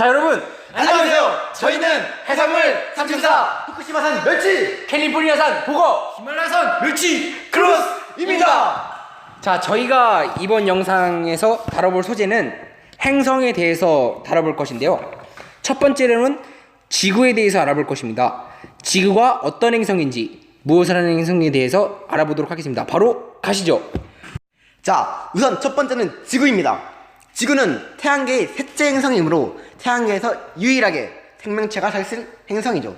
자 여러분 안녕하세요. 저희는 해산물 3.4 후쿠시마산 멸치 캘리포니아산 보거 히말라야산 멸치 크로스입니다. 자 저희가 이번 영상에서 다뤄볼 소재는 행성에 대해서 다뤄볼 것인데요. 첫 번째로는 지구에 대해서 알아볼 것입니다. 지구가 어떤 행성인지 무엇을 하는 행성에 대해서 알아보도록 하겠습니다. 바로 가시죠. 자, 우선 첫 번째는 지구입니다. 지구는 태양계의 셋째 행성이므로 태양계에서 유일하게 생명체가 살 수 있는 행성이죠.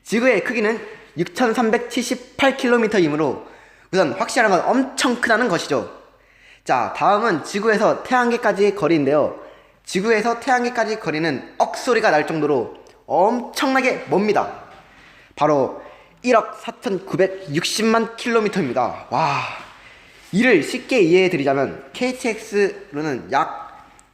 지구의 크기는 6378km이므로 우선 확실한 건 엄청 크다는 것이죠. 자, 다음은 지구에서 태양계까지의 거리인데요. 지구에서 태양계까지 거리는 억소리가 날 정도로 엄청나게 멉니다. 바로 1억 4960만 킬로미터입니다. 와, 이를 쉽게 이해해 드리자면 KTX로는 약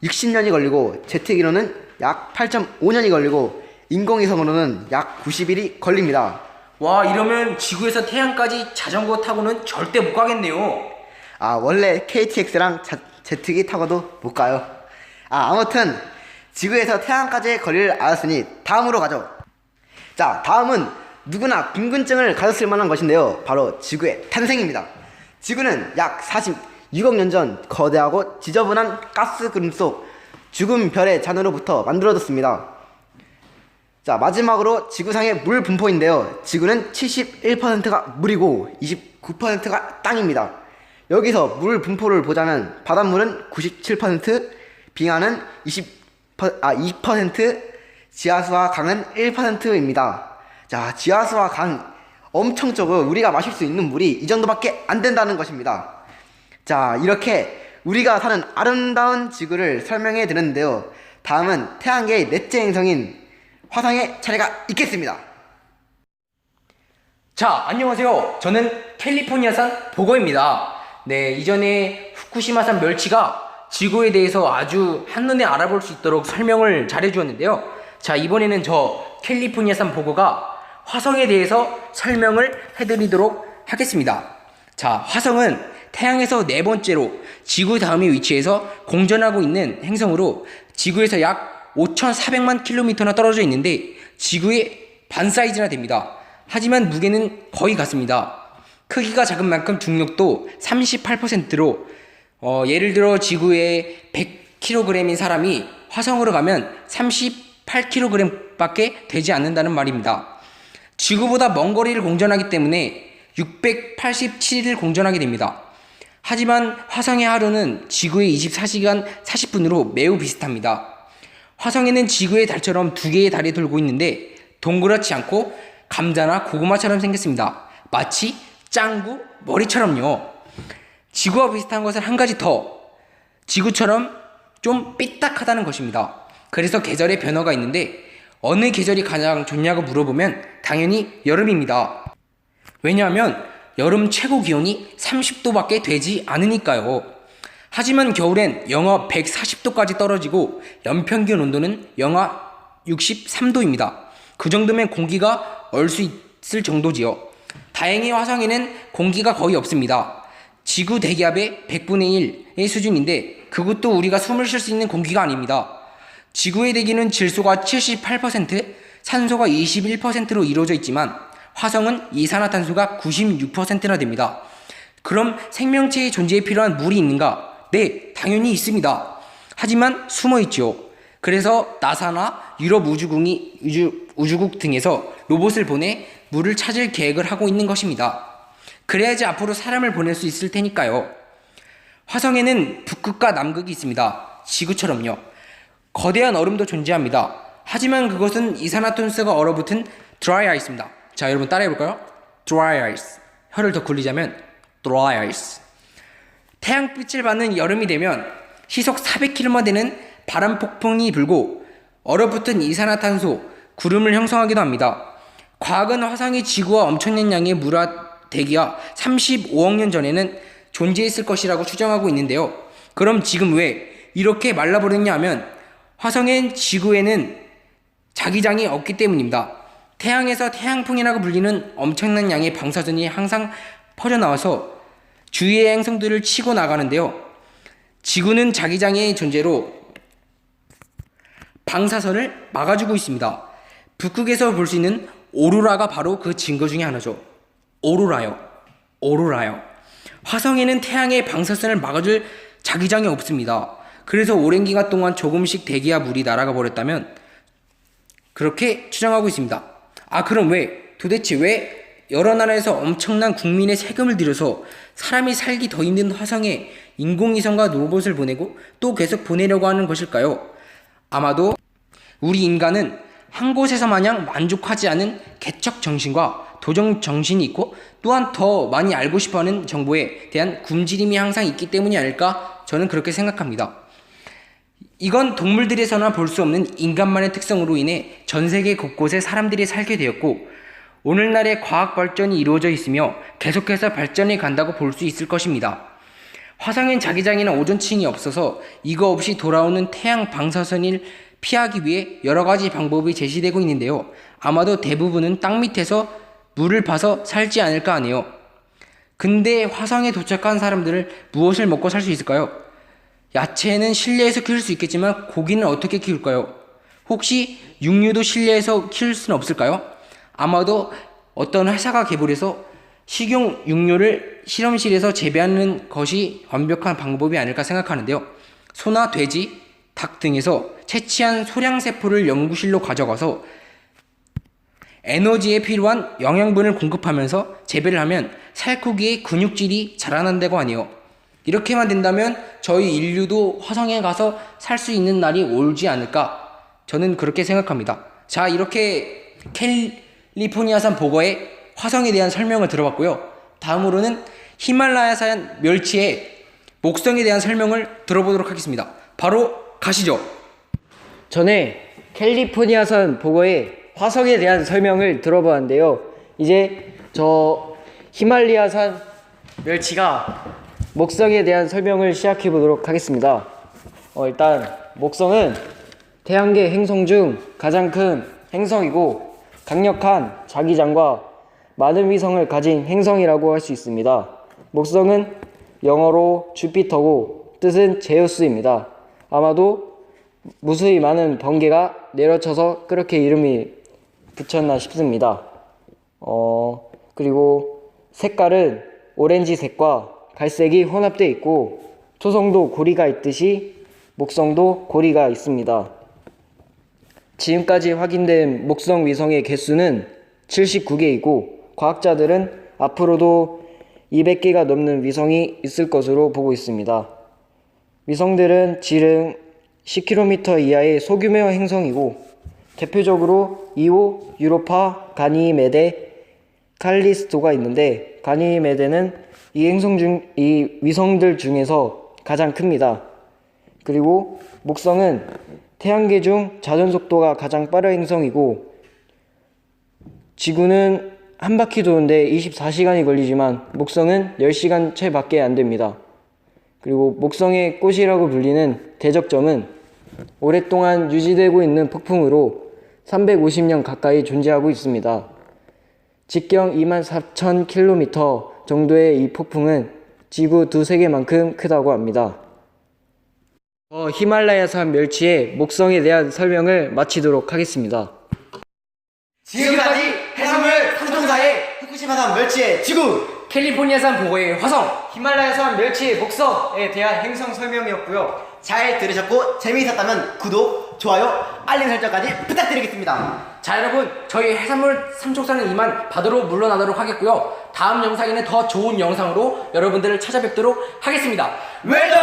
60년이 걸리고 제트기로는 약 8.5년이 걸리고 인공위성으로는 약 90일이 걸립니다. 와 이러면 지구에서 태양까지 자전거 타고는 절대 못 가겠네요. 아, 원래 KTX랑 제트기 타고도 못 가요. 아무튼 지구에서 태양까지의 거리를 알았으니 다음으로 가죠. 자, 다음은 누구나 궁금증을 가졌을 만한 것인데요. 바로 지구의 탄생입니다. 지구는 약 46억 년 전 거대하고 지저분한 가스 구름 속 죽은 별의 잔으로부터 만들어졌습니다. 자, 마지막으로 지구상의 물 분포인데요. 지구는 71%가 물이고 29%가 땅입니다. 여기서 물 분포를 보자면 바닷물은 97%, 빙하는 2%, 지하수와 강은 1%입니다. 자, 지하수와 강 엄청 적어 우리가 마실 수 있는 물이 이 정도밖에 안 된다는 것입니다. 자, 이렇게 우리가 사는 아름다운 지구를 설명해 드렸는데요. 다음은 태양계의 넷째 행성인 화성의 차례가 있겠습니다. 자 안녕하세요. 저는 캘리포니아산 보거입니다. 네, 이전에 후쿠시마산 멸치가 지구에 대해서 아주 한눈에 알아볼 수 있도록 설명을 잘 해주었는데요. 자, 이번에는 저 캘리포니아산 보거가 화성에 대해서 설명을 해드리도록 하겠습니다. 자, 화성은 태양에서 네 번째로 지구 다음에 위치해서 공전하고 있는 행성으로 지구에서 약 5400만 킬로미터나 떨어져 있는데 지구의 반 사이즈나 됩니다. 하지만 무게는 거의 같습니다. 크기가 작은 만큼 중력도 38%로 예를 들어 지구에 100kg인 사람이 화성으로 가면 38kg 밖에 되지 않는다는 말입니다. 지구보다 먼 거리를 공전하기 때문에 687일 공전하게 됩니다. 하지만 화성의 하루는 지구의 24시간 40분으로 매우 비슷합니다. 화성에는 지구의 달처럼 두 개의 달이 돌고 있는데 동그랗지 않고 감자나 고구마처럼 생겼습니다. 마치 짱구 머리처럼요. 지구와 비슷한 것은 한 가지 더, 지구처럼 좀 삐딱하다는 것입니다. 그래서 계절의 변화가 있는데 어느 계절이 가장 좋냐고 물어보면 당연히 여름입니다. 왜냐하면 여름 최고 기온이 30도밖에 되지 않으니까요. 하지만 겨울엔 영하 140도까지 떨어지고 연평균 온도는 영하 63도입니다. 그 정도면 공기가 얼 수 있을 정도지요. 다행히 화성에는 공기가 거의 없습니다. 지구 대기압의 100분의 1의 수준인데 그것도 우리가 숨을 쉴 수 있는 공기가 아닙니다. 지구의 대기는 질소가 78%, 산소가 21%로 이루어져 있지만 화성은 이산화탄소가 96%나 됩니다. 그럼 생명체의 존재에 필요한 물이 있는가? 네, 당연히 있습니다. 하지만 숨어 있죠. 그래서 나사나 유럽 우주국 등에서 로봇을 보내 물을 찾을 계획을 하고 있는 것입니다. 그래야지 앞으로 사람을 보낼 수 있을 테니까요. 화성에는 북극과 남극이 있습니다. 지구처럼요. 거대한 얼음도 존재합니다. 하지만 그것은 이산화탄소가 얼어붙은 드라이 아이스입니다. 자, 여러분 따라해볼까요? 드라이 아이스. 혀를 더 굴리자면 드라이 아이스. 태양빛을 받는 여름이 되면 시속 400km만 되는 바람 폭풍이 불고 얼어붙은 이산화탄소, 구름을 형성하기도 합니다. 과학은 화성의 지구와 엄청난 양의 물화 대기가 35억 년 전에는 존재했을 것이라고 추정하고 있는데요. 그럼 지금 왜 이렇게 말라버렸냐 하면 화성엔 지구에는 자기장이 없기 때문입니다. 태양에서 태양풍이라고 불리는 엄청난 양의 방사선이 항상 퍼져나와서 주위의 행성들을 치고 나가는데요. 지구는 자기장의 존재로 방사선을 막아주고 있습니다. 북극에서 볼 수 있는 오로라가 바로 그 증거 중에 하나죠. 오로라요. 화성에는 태양의 방사선을 막아줄 자기장이 없습니다. 그래서 오랜 기간 동안 조금씩 대기와 물이 날아가 버렸다면 그렇게 추정하고 있습니다. 그럼 도대체 왜 여러 나라에서 엄청난 국민의 세금을 들여서 사람이 살기 더 힘든 화성에 인공위성과 로봇을 보내고 또 계속 보내려고 하는 것일까요? 아마도 우리 인간은 한 곳에서 마냥 만족하지 않은 개척 정신과 도전 정신이 있고 또한 더 많이 알고 싶어하는 정보에 대한 굶주림이 항상 있기 때문이 아닐까 저는 그렇게 생각합니다. 이건 동물들에서나 볼 수 없는 인간만의 특성으로 인해 전 세계 곳곳에 사람들이 살게 되었고 오늘날의 과학 발전이 이루어져 있으며 계속해서 발전해 간다고 볼 수 있을 것입니다. 화성엔 자기장이나 오존층이 없어서 이거 없이 돌아오는 태양 방사선을 피하기 위해 여러 가지 방법이 제시되고 있는데요. 아마도 대부분은 땅 밑에서 물을 파서 살지 않을까 하네요. 근데 화성에 도착한 사람들은 무엇을 먹고 살 수 있을까요? 야채는 실내에서 키울 수 있겠지만 고기는 어떻게 키울까요? 혹시 육류도 실내에서 키울 수는 없을까요? 아마도 어떤 회사가 개발해서 식용 육류를 실험실에서 재배하는 것이 완벽한 방법이 아닐까 생각하는데요. 소나 돼지, 닭 등에서 채취한 소량세포를 연구실로 가져가서 에너지에 필요한 영양분을 공급하면서 재배를 하면 살코기의 근육질이 자라난다고 하네요. 이렇게만 된다면 저희 인류도 화성에 가서 살 수 있는 날이 오지 않을까 저는 그렇게 생각합니다. 자, 이렇게 캘리포니아산 보거의 화성에 대한 설명을 들어봤고요. 다음으로는 히말라야산 멸치의 목성에 대한 설명을 들어보도록 하겠습니다. 바로 가시죠. 전에 캘리포니아산 보거의 화성에 대한 설명을 들어보았는데요. 이제 저 히말라야산 멸치가 목성에 대한 설명을 시작해 보도록 하겠습니다. 일단 목성은 태양계 행성 중 가장 큰 행성이고 강력한 자기장과 많은 위성을 가진 행성이라고 할 수 있습니다. 목성은 영어로 주피터고 뜻은 제우스입니다. 아마도 무수히 많은 번개가 내려쳐서 그렇게 이름이 붙였나 싶습니다. 그리고 색깔은 오렌지색과 갈색이 혼합되어 있고 토성도 고리가 있듯이 목성도 고리가 있습니다. 지금까지 확인된 목성 위성의 개수는 79개이고 과학자들은 앞으로도 200개가 넘는 위성이 있을 것으로 보고 있습니다. 위성들은 지름 10km 이하의 소규모 행성이고 대표적으로 이오, 유로파, 가니메데, 칼리스토가 있는데 가니메데는 이 위성들 중에서 가장 큽니다. 그리고 목성은 태양계 중 자전 속도가 가장 빠른 행성이고 지구는 한 바퀴 도는데 24시간이 걸리지만 목성은 10시간 채밖에 안 됩니다. 그리고 목성의 꽃이라고 불리는 대적점은 오랫동안 유지되고 있는 폭풍으로 350년 가까이 존재하고 있습니다. 직경 24,000km 정도의 이 폭풍은 지구 두세 개만큼 크다고 합니다. 히말라야산 멸치의 목성에 대한 설명을 마치도록 하겠습니다. 지금까지 해산물 삼총사의 후쿠시마산 멸치의 지구, 캘리포니아산 보거의 화성, 히말라야산 멸치의 목성에 대한 행성 설명이었고요. 잘 들으셨고 재미있었다면 구독, 좋아요, 알림 설정까지 부탁드리겠습니다. 자, 여러분, 저희 해산물 삼총사는 이만 바다로 물러나도록 하겠고요. 다음 영상에는 더 좋은 영상으로 여러분들을 찾아뵙도록 하겠습니다. 웰던!